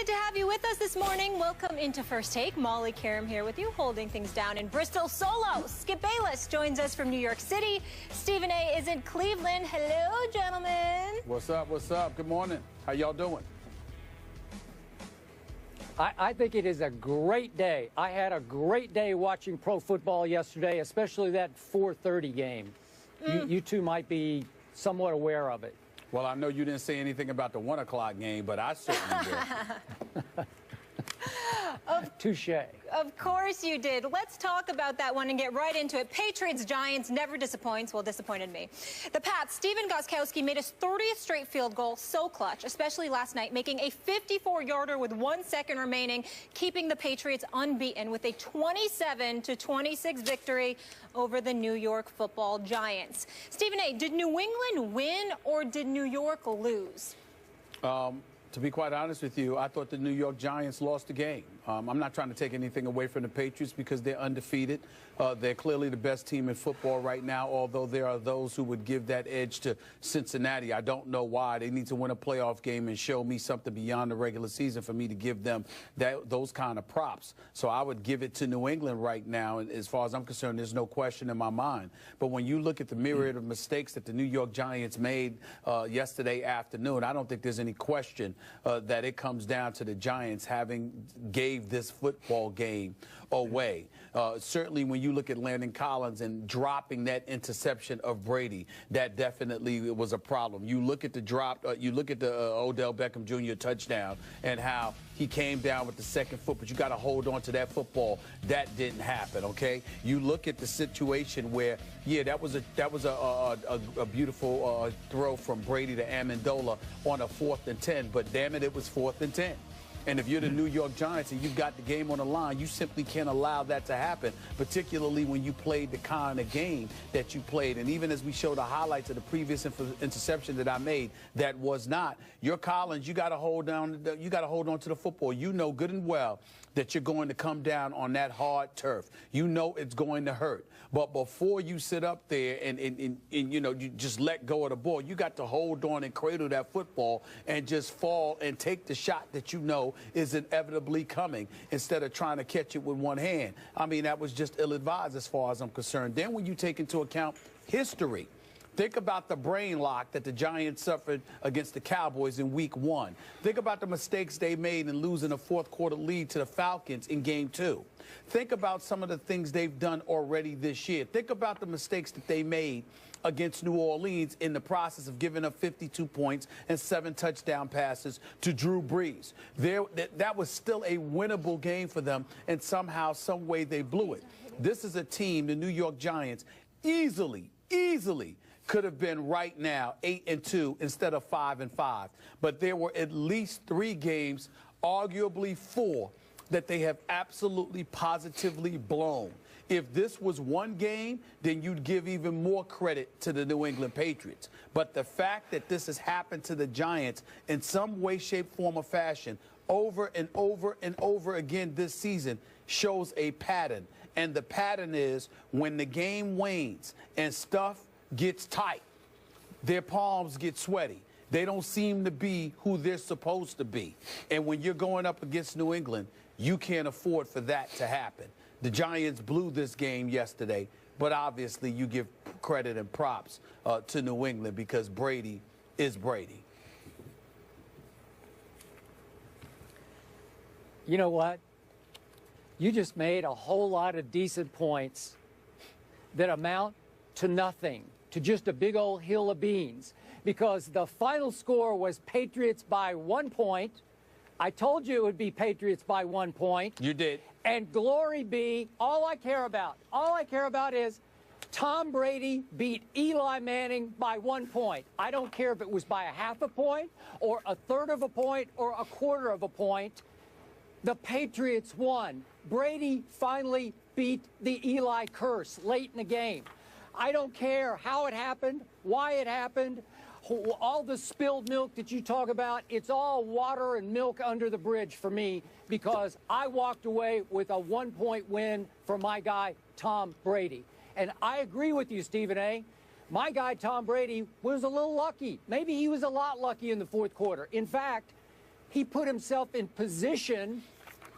Good to have you with us this morning. Welcome into First Take. Molly Karam here with you, holding things down in Bristol solo. Skip Bayless joins us from New York City. Stephen A. is in Cleveland. Hello, gentlemen. What's up? What's up? Good morning. How y'all doing? I think it is a great day. I had a great day watching pro football yesterday, especially that 4:30 game. You two might be somewhat aware of it. Well, I know you didn't say anything about the 1 o'clock game, but I certainly did. Touche. Of course you did. Let's talk about that one and get right into it. Patriots Giants never disappoints. Well, disappointed me. The Pats, Steven Gostkowski made his 30th straight field goal, so clutch, especially last night, making a 54-yarder with 1 second remaining, keeping the Patriots unbeaten with a 27-26 victory over the New York Football Giants. Stephen A., did New England win or did New York lose? To be quite honest with you, I thought the New York Giants lost the game. I'm not trying to take anything away from the Patriots because they're undefeated. They're clearly the best team in football right now, although there are those who would give that edge to Cincinnati. I don't know why. They need to win a playoff game and show me something beyond the regular season for me to give them those kind of props. So I would give it to New England right now. And as far as I'm concerned, there's no question in my mind. But when you look at the myriad of mistakes that the New York Giants made yesterday afternoon, I don't think there's any question that it comes down to the Giants having gave this football game away. Certainly when you look at Landon Collins and dropping that interception of Brady, that definitely was a problem. You look at the drop, you look at the Odell Beckham Jr. touchdown and how he came down with the second foot, but you got to hold on to that football. That didn't happen, okay? You look at the situation where, yeah, that was a beautiful throw from Brady to Amendola on a 4th and 10, but damn it was 4th and 10. And if you're the New York Giants and you've got the game on the line, you simply can't allow that to happen, particularly when you played the kind of game that you played. And even as we show the highlights of the previous interception that I made, that was not. Your Collins, you got to hold on to the football. You know good and well that you're going to come down on that hard turf. You know it's going to hurt. But before you sit up there and you know, you just let go of the ball, you got to hold on and cradle that football and just fall and take the shot that you know is inevitably coming instead of trying to catch it with one hand. I mean, that was just ill-advised as far as I'm concerned. Then when you take into account history, think about the brain lock that the Giants suffered against the Cowboys in Week 1. Think about the mistakes they made in losing a 4th-quarter lead to the Falcons in Game 2. Think about some of the things they've done already this year. Think about the mistakes that they made against New Orleans in the process of giving up 52 points and 7 touchdown passes to Drew Brees. That was still a winnable game for them, and somehow, some way they blew it. This is a team, the New York Giants, easily could have been right now 8-2 instead of 5-5. But there were at least 3 games, arguably 4, that they have absolutely positively blown. If this was one game, then you'd give even more credit to the New England Patriots. But the fact that this has happened to the Giants in some way, shape, form, or fashion over and over and over again this season shows a pattern. And the pattern is when the game wanes and stuff gets tight, their palms get sweaty. They don't seem to be who they're supposed to be. And when you're going up against New England, you can't afford for that to happen. The Giants blew this game yesterday, but obviously you give credit and props to New England because Brady is Brady. You know what? You just made a whole lot of decent points that amount to nothing, to just a big old hill of beans, because the final score was Patriots by 1 point. I told you it would be Patriots by 1 point. You did. And glory be, all I care about is Tom Brady beat Eli Manning by 1 point. I don't care if it was by a half a point or a third of a point or a quarter of a point. The Patriots won. Brady finally beat the Eli curse late in the game. I don't care how it happened, why it happened, all the spilled milk that you talk about, it's all water and milk under the bridge for me because I walked away with a 1 point win for my guy, Tom Brady. And I agree with you, Stephen A. My guy, Tom Brady, was a little lucky. Maybe he was a lot lucky in the 4th quarter. In fact, he put himself in position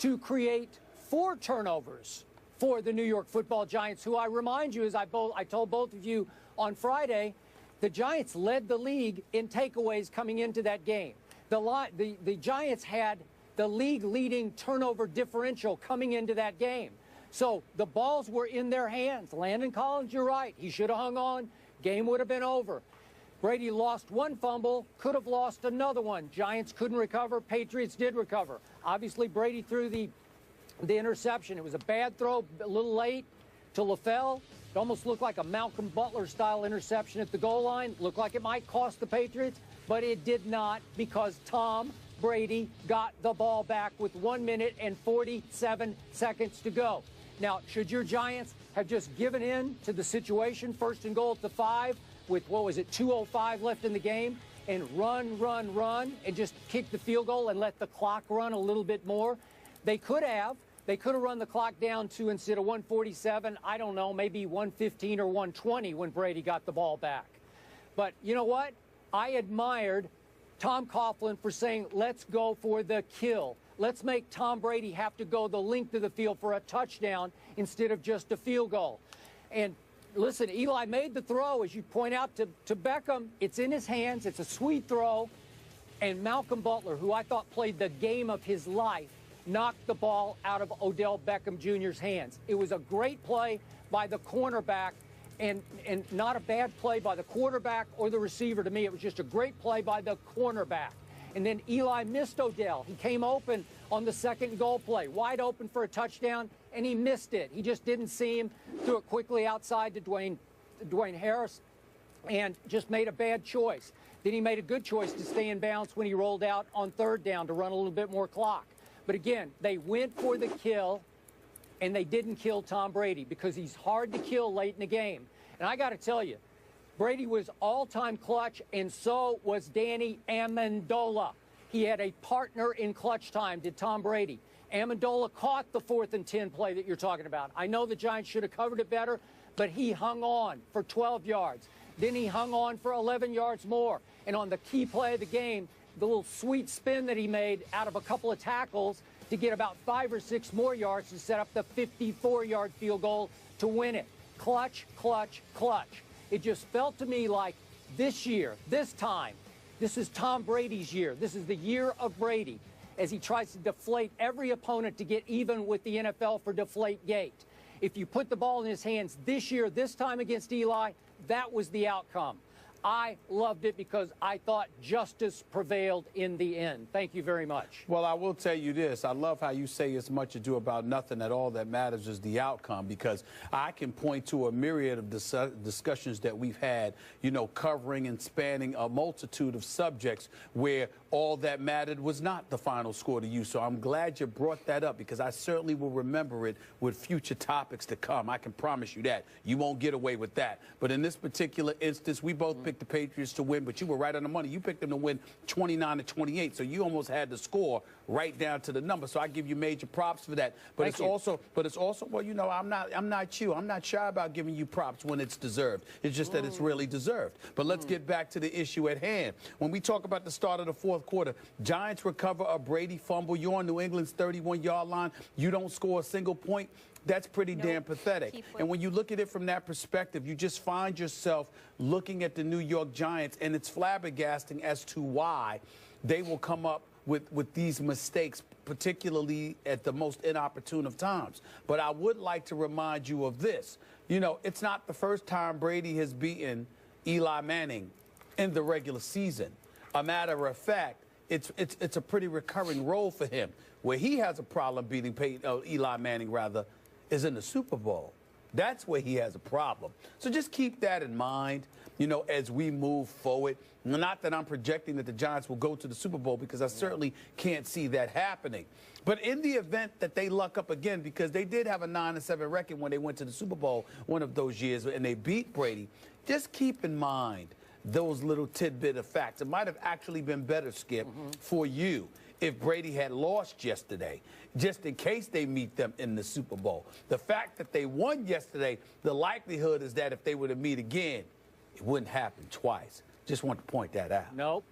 to create 4 turnovers for the New York Football Giants, who I remind you, as I told both of you on Friday, the Giants led the league in takeaways coming into that game. The Giants had the league-leading turnover differential coming into that game. So the balls were in their hands. Landon Collins, you're right. He should have hung on. Game would have been over. Brady lost 1 fumble, could have lost another one. Giants couldn't recover. Patriots did recover. Obviously, Brady threw the interception. It was a bad throw, a little late to LaFell. It almost looked like a Malcolm Butler-style interception at the goal line. Looked like it might cost the Patriots, but it did not, because Tom Brady got the ball back with 1 minute and 47 seconds to go. Now, should your Giants have just given in to the situation, 1st and goal at the 5, with, 2:05 left in the game, and run, and just kick the field goal and let the clock run a little bit more? They could have. They could have run the clock down to, instead of 147, I don't know, maybe 115 or 120 when Brady got the ball back. But you know what? I admired Tom Coughlin for saying, let's go for the kill. Let's make Tom Brady have to go the length of the field for a touchdown instead of just a field goal. And listen, Eli made the throw, as you point out, to Beckham. It's in his hands. It's a sweet throw. And Malcolm Butler, who I thought played the game of his life, knocked the ball out of Odell Beckham Jr.'s hands. It was a great play by the cornerback, and not a bad play by the quarterback or the receiver to me. It was just a great play by the cornerback. And then Eli missed Odell. He came open on the 2nd goal play, wide open for a touchdown, and he missed it. He just didn't see him, threw it quickly outside to Dwayne Harris, and just made a bad choice. Then he made a good choice to stay in bounds when he rolled out on 3rd down to run a little bit more clock. But again, they went for the kill, and they didn't kill Tom Brady because he's hard to kill late in the game. And I got to tell you, Brady was all-time clutch, and so was Danny Amendola. He had a partner in clutch time, did Tom Brady. Amendola caught the 4th and 10 play that you're talking about. I know the Giants should have covered it better, but he hung on for 12 yards. Then he hung on for 11 yards more. And on the key play of the game, the little sweet spin that he made out of a couple of tackles to get about 5 or 6 more yards to set up the 54-yard field goal to win it. Clutch, clutch, clutch. It just felt to me like this year, this time, this is Tom Brady's year. This is the year of Brady as he tries to deflate every opponent to get even with the NFL for Deflategate. If you put the ball in his hands this year, this time against Eli, that was the outcome. I loved it because I thought justice prevailed in the end. Thank you very much. Well, I will tell you this. I love how you say it's much ado about nothing, that all that matters is the outcome, because I can point to a myriad of discussions that we've had, you know, covering and spanning a multitude of subjects where all that mattered was not the final score to you. So I'm glad you brought that up, because I certainly will remember it with future topics to come. I can promise you that. You won't get away with that. But in this particular instance, we both picked the Patriots to win, but you were right on the money. You picked them to win 29-28, so you almost had the score right down to the number. So I give you major props for that. But it's also, well, you know, I'm not you. I'm not shy about giving you props when it's deserved. It's just that it's really deserved. But let's get back to the issue at hand. When we talk about the start of the 4th quarter, Giants recover a Brady fumble. You're on New England's 31-yard line. You don't score a single point. That's pretty damn pathetic. And when you look at it from that perspective, you just find yourself looking at the New York Giants, and it's flabbergasting as to why they will come up with these mistakes, particularly at the most inopportune of times. But I would like to remind you of this. You know, it's not the first time Brady has beaten Eli Manning in the regular season. A matter of fact, it's a pretty recurring role for him. Where he has a problem beating Eli Manning, rather, is in the Super Bowl. That's where he has a problem. So just keep that in mind, you know, as we move forward. Not that I'm projecting that the Giants will go to the Super Bowl, because I certainly can't see that happening. But in the event that they luck up again, because they did have a 9-7 record when they went to the Super Bowl one of those years, and they beat Brady, just keep in mind those little tidbit of facts. It might have actually been better, Skip, for you if Brady had lost yesterday, just in case they meet them in the Super Bowl. The fact that they won yesterday, the likelihood is that if they were to meet again, it wouldn't happen twice. Just want to point that out. Nope.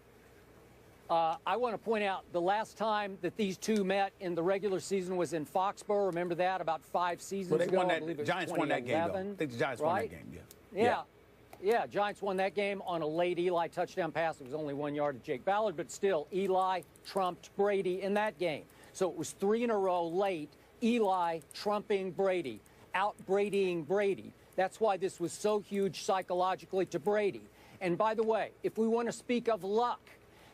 I want to point out the last time that these two met in the regular season was in Foxborough. Remember that? About 5 seasons ago. Won I that, believe it was Giants won that game, though. I think the Giants won that game, Yeah, Giants won that game on a late Eli touchdown pass. It was only 1 yard to Jake Ballard, but still, Eli trumped Brady in that game. So it was 3 in a row late, Eli trumping Brady, out-Bradying Brady. That's why this was so huge psychologically to Brady. And by the way, if we want to speak of luck,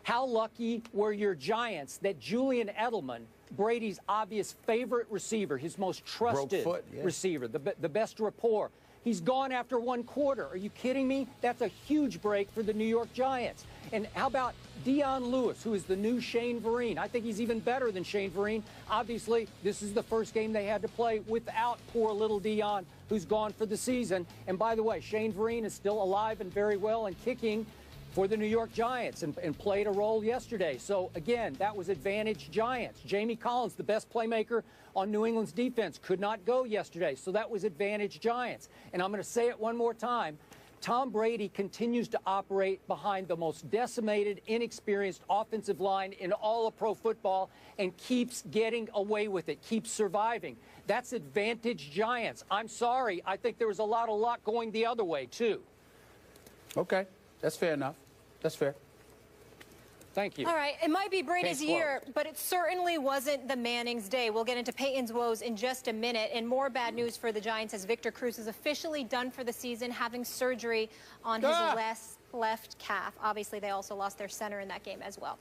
how lucky were your Giants that Julian Edelman, Brady's obvious favorite receiver, his most trusted receiver, the best rapport, he's gone after 1 quarter. Are you kidding me? That's a huge break for the New York Giants. And how about Dion Lewis, who is the new Shane Vereen? I think he's even better than Shane Vereen. Obviously, this is the first game they had to play without poor little Dion, who's gone for the season. And by the way, Shane Vereen is still alive and very well and kicking for the New York Giants and played a role yesterday. So, again, that was advantage Giants. Jamie Collins, the best playmaker on New England's defense, could not go yesterday. So that was advantage Giants. And I'm going to say it one more time. Tom Brady continues to operate behind the most decimated, inexperienced offensive line in all of pro football and keeps getting away with it, keeps surviving. That's advantage Giants. I'm sorry. I think there was a lot of luck going the other way, too. Okay. That's fair enough. That's fair. Thank you. All right. It might be Brady's year, but it certainly wasn't the Manning's day. We'll get into Peyton's woes in just a minute. And more bad news for the Giants as Victor Cruz is officially done for the season, having surgery on his left calf. Obviously, they also lost their center in that game as well.